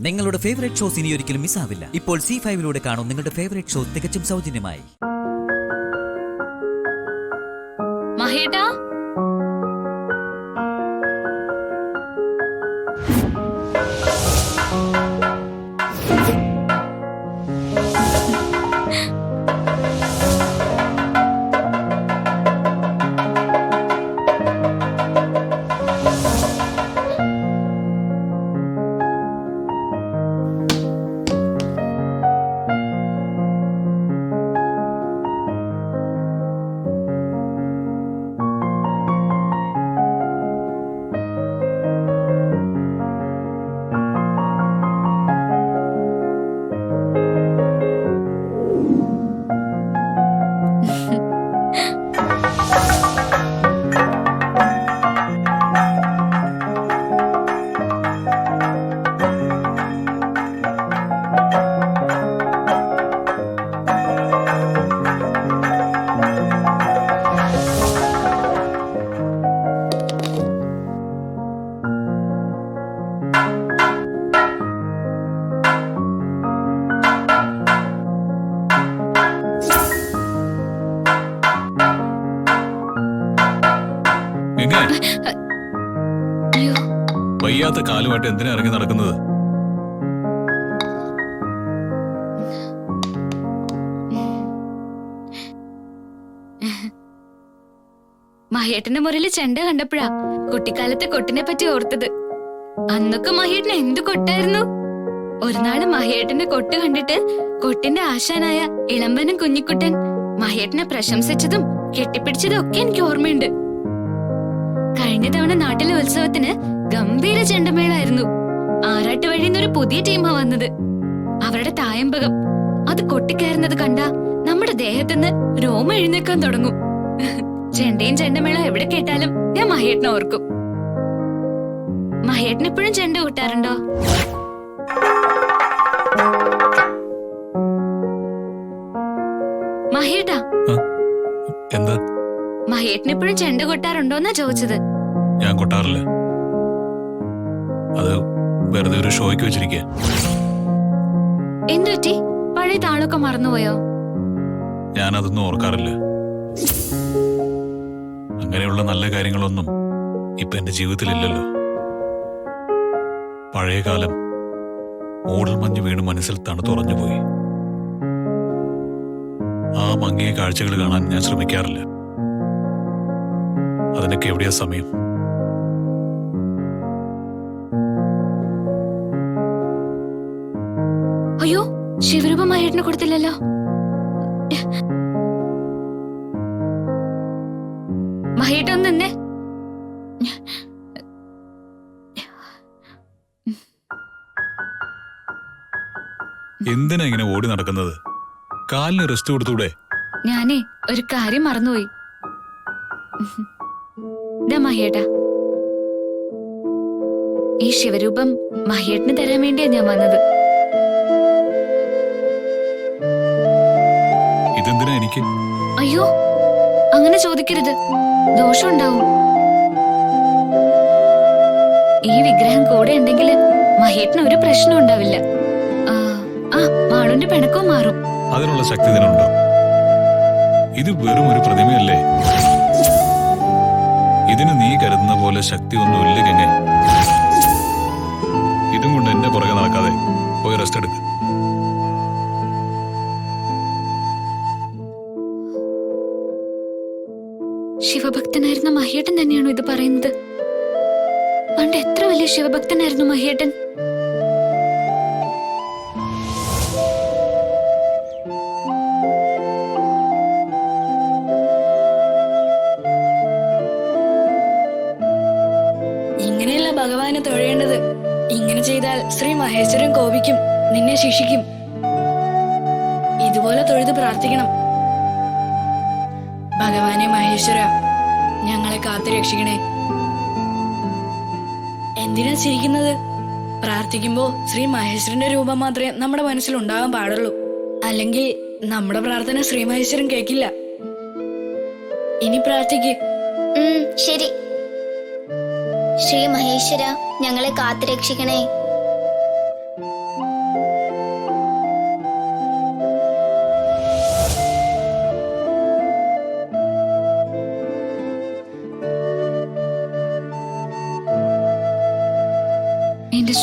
നിങ്ങളുടെ favourite shows ഇനി ഒരിക്കലും മിസ്സാവില്ല. ഇപ്പോൾ C5 കാണും നിങ്ങളുടെ ഫേവറേറ്റ് ഷോ തികച്ചും സൗജന്യമായി. മഹേട്ടാ, വയ്യാത്ത കാലുമായിട്ട് എന്തിനാ ഇറങ്ങി നടക്കുന്നത്? മഹേട്ടന്റെ മുറിയില് ചെണ്ട കണ്ടപ്പോഴാ കുട്ടിക്കാലത്തെ കൊട്ടിനെ പറ്റി ഓർത്തത്. അന്നൊക്കെ മഹേട്ടന് എന്ത് കൊട്ടായിരുന്നു. ഒരു നാള് മഹേട്ടന്റെ കൊട്ട് കണ്ടിട്ട് കൊട്ടിന്റെ ആശാനായ ഇളമ്പനും കുഞ്ഞിക്കുട്ടൻ മഹേട്ടനെ പ്രശംസിച്ചതും കെട്ടിപ്പിടിച്ചതും ഒക്കെ എനിക്ക് ഓർമ്മയുണ്ട്. കഴിഞ്ഞ തവണ നാട്ടിലെ ഉത്സവത്തിന് ഗംഭീര ചെണ്ടമേളായിരുന്നു. ആറാട്ട് വഴിന്നൊരു പുതിയ ടീമാ വന്നത്. അവരുടെ തായമ്പകം അത് കൊട്ടിക്കയറുന്നത് കണ്ട നമ്മുടെ ദേഹത്തുനിന്ന് രോമം എഴുന്നേക്കാൻ തുടങ്ങും. ചെണ്ടയും ചെണ്ടമേള എവിടെ കേട്ടാലും ഞാൻ മഹേട്ടനെ ഓർക്കും. മഹേട്ടൻ എപ്പോഴും ചെണ്ട കൂട്ടാറുണ്ടോ? മഹേട്ടാ, എന്താ? മഹേട്ടൻ എപ്പോഴും ചെണ്ട കൊട്ടാറുണ്ടോന്നാ ചോദിച്ചത്. ഞാൻ കൊട്ടാറില്ല. അത് വെറുതെ ഒരു ഷോയ്ക്ക് വെച്ചിരിക്കുക. എന്തുപറ്റി? പഴയ താളൊക്കെ മറന്നുപോയോ? ഞാനതൊന്നും ഓർക്കാറില്ല. അങ്ങനെയുള്ള നല്ല കാര്യങ്ങളൊന്നും ഇപ്പൊ എന്റെ ജീവിതത്തിലില്ലല്ലോ. പഴയ കാലം മൂടൽ മഞ്ഞ് വീണ് മനസ്സിൽ തണുത്തുറഞ്ഞുപോയി. ആ മങ്ങിയ കാഴ്ചകൾ കാണാൻ ഞാൻ ശ്രമിക്കാറില്ല. അതിനൊക്കെ എവിടെയാ സമയം? അയ്യോ, ശിവരൂപം മഹേട്ടന് കൊടുത്തില്ലല്ലോ. മഹേട്ടൻ നിന്നെ. എന്തിനാ ഇങ്ങനെ ഓടി നടക്കുന്നത്? കാലിന് റെസ്റ്റ് കൊടുത്തൂടെ? ഞാനേ ഒരു കാര്യം മറന്നുപോയി. മഹേട്ടാ, ഈ ശിവരൂപം മഹേട്ടന് തരാൻ വേണ്ടിയാ ഞാൻ വന്നത്. ഇതെന്തിനാ എനിക്ക്? അയ്യോ, അങ്ങനെ ചോദിക്കരുത്, ദോഷമുണ്ടാവും. ഈ വിഗ്രഹം കൂടെ ഉണ്ടെങ്കിൽ മഹേട്ടന് ഒരു പ്രശ്നം ഉണ്ടാവില്ല. മാളുന്റെ പിണക്കവും മാറും. അതിനുള്ള ശക്തി ഇതിനുണ്ടോ? ഇത് വെറും ഒരു പ്രതിമയല്ലേ. ഇതിന് നീ കരുതുന്ന പോലെ ശക്തി ഒന്നും ഇല്ല ഗംഗ. ഇതും കൊണ്ട് എന്റെ പുറകെ നടക്കാതെ പോയി റെസ്റ്റ് എടുക്ക്. ശിവഭക്തനായിരുന്ന മഹേട്ടൻ തന്നെയാണോ ഇത് പറയുന്നത്? പണ്ട് എത്ര വലിയ ശിവഭക്തനായിരുന്നു മഹേട്ടൻ. ഇങ്ങനെയല്ല ഭഗവാനെ തൊഴേണ്ടത്. ഇങ്ങനെ ചെയ്താൽ ശ്രീ മഹേശ്വരൻ കോപിക്കും, നിന്നെ ശിക്ഷിക്കും. ഇതുപോലെ തൊഴുത് പ്രാർത്ഥിക്കണം. ഭഗവാനെ മഹേശ്വര, ഞങ്ങളെ കാത്തു രക്ഷിക്കണേ. എന്തിനാ ചിരിക്കുന്നത്? പ്രാർത്ഥിക്കുമ്പോ ശ്രീ മഹേശ്വരന്റെ രൂപം മാത്രമേ നമ്മുടെ മനസ്സിൽ ഉണ്ടാകാൻ പാടുള്ളൂ. അല്ലെങ്കിൽ നമ്മുടെ പ്രാർത്ഥന ശ്രീ മഹേശ്വരൻ കേൾക്കില്ല. ഇനി പ്രാർത്ഥിക്ക്. ശരി. ശ്രീ മഹേശ്വര, ഞങ്ങളെ കാത്തുരക്ഷിക്കണേ.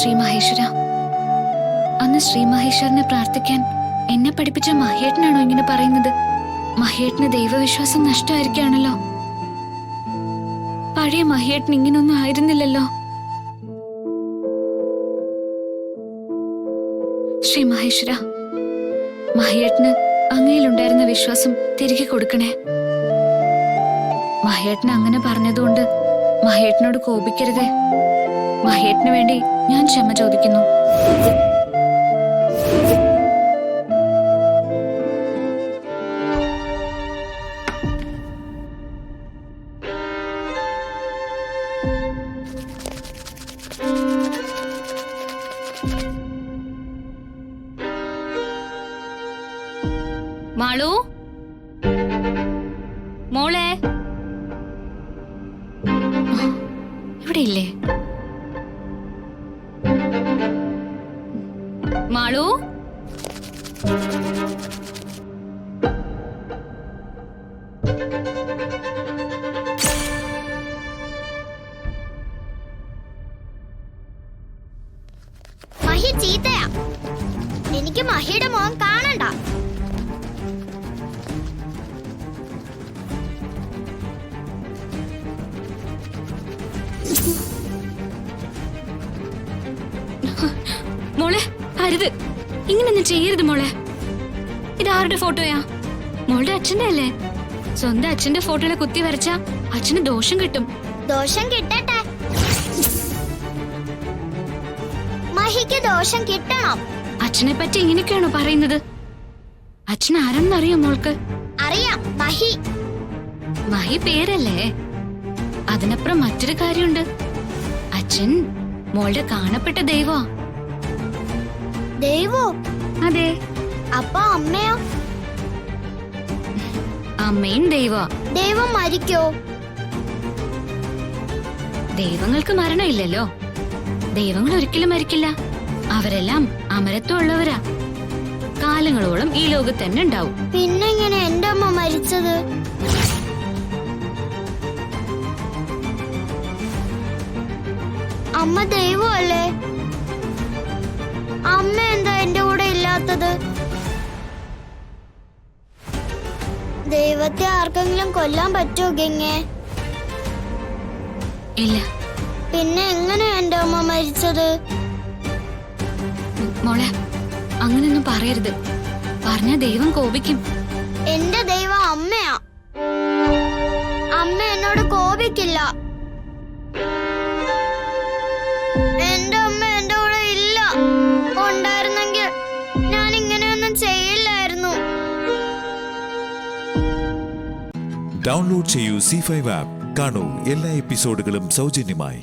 ശ്രീ മഹേശ്വര, അന്ന് ശ്രീ മഹേശ്വരനെ പ്രാർത്ഥിക്കാൻ എന്നെ പഠിപ്പിച്ച മഹേട്ടനാണോ ഇങ്ങനെ പറയുന്നത്? മഹേട്ടന് ദൈവവിശ്വാസം നഷ്ടമായിരിക്കുകയാണല്ലോ. പഴയ മഹേട്ടൻ ഇങ്ങനൊന്നും ആയിരുന്നില്ലല്ലോ. ശ്രീ മഹേശ്വര, മഹേട്ടന് അങ്ങയിലുണ്ടായിരുന്ന വിശ്വാസം തിരികെ കൊടുക്കണേ. മഹേട്ടന് അങ്ങനെ പറഞ്ഞതുകൊണ്ട് മഹേട്ടനോട് കോപിക്കരുതേ. മഹേട്ടന് വേണ്ടി ഞാൻ ക്ഷമ ചോദിക്കുന്നു. മാളു, മോളെ ഇവിടെ ഇല്ലേ? മാളു, മഹി ചീത്തയാ. എനിക്ക് മഹിയുടെ മോൻ കാണണ്ട. മോളെ അരുത്, ഇങ്ങനൊന്നും ചെയ്യരുത് മോളെ. ഇതാരുടെ ഫോട്ടോയാ? മോളുടെ അച്ഛന്റെ അല്ലേ? സ്വന്തം അച്ഛന്റെ ഫോട്ടോയിലെ കുത്തി വരച്ച അച്ഛന് ദോഷം കിട്ടും. ദോഷം കിട്ടട്ടെ. മഹിക്ക് ദോഷം കിട്ടണം. അച്ഛനെ പറ്റി ഇങ്ങനെയൊക്കെയാണോ പറയുന്നത്? അച്ഛൻ ആരെന്നറിയോ മോൾക്ക്? അറിയാം, മഹി. മഹി പേരല്ലേ? അതിനപ്പുറം മറ്റൊരു കാര്യമുണ്ട്. അച്ഛൻ മോളുടെ കാണപ്പെട്ട ദൈവമാ. ദൈവോ? അതെ. അപ്പൊ അമ്മയോ? അമ്മയും ദൈവമാ. ദൈവം മരിക്കോ? ദൈവങ്ങൾക്ക് മരണമില്ലല്ലോ. ദൈവങ്ങൾ ഒരിക്കലും മരിക്കില്ല. അവരെല്ലാം അമരത്വമുള്ളവരാ. കാലങ്ങളോളം ഈ ലോകത്ത് തന്നെ ഉണ്ടാവും. പിന്നെങ്ങനെ എന്റെ അമ്മ മരിച്ചത്? അമ്മ ദൈവമല്ലേ? അമ്മ എന്താ എന്റെ കൂടെ ഇല്ലാത്തത്? ദൈവത്തെ ആർക്കെങ്കിലും കൊല്ലാൻ പറ്റുമോ ഗംഗേ? ഇല്ല. പിന്നെ എങ്ങനെ എന്റെ അമ്മ മരിച്ചത്? മോളെ, അങ്ങനെയൊന്നും പറയരുത്. പറഞ്ഞ ദൈവം കോപിക്കും. എന്റെ ദൈവം അമ്മയാ. അമ്മ എന്നോട് കോപിക്കില്ല. എന്റെ അമ്മ എന്റെ കൂടെ ഇല്ല. ഉണ്ടായിരുന്നെങ്കിൽ ഞാൻ ഇങ്ങനെയൊന്നും ചെയ്യില്ലായിരുന്നു. ഡൗൺലോഡ് ചെയ്യൂ C5 ആപ്പ്. കാണൂ എല്ലാ എപ്പിസോഡുകളും സൗജന്യമായി.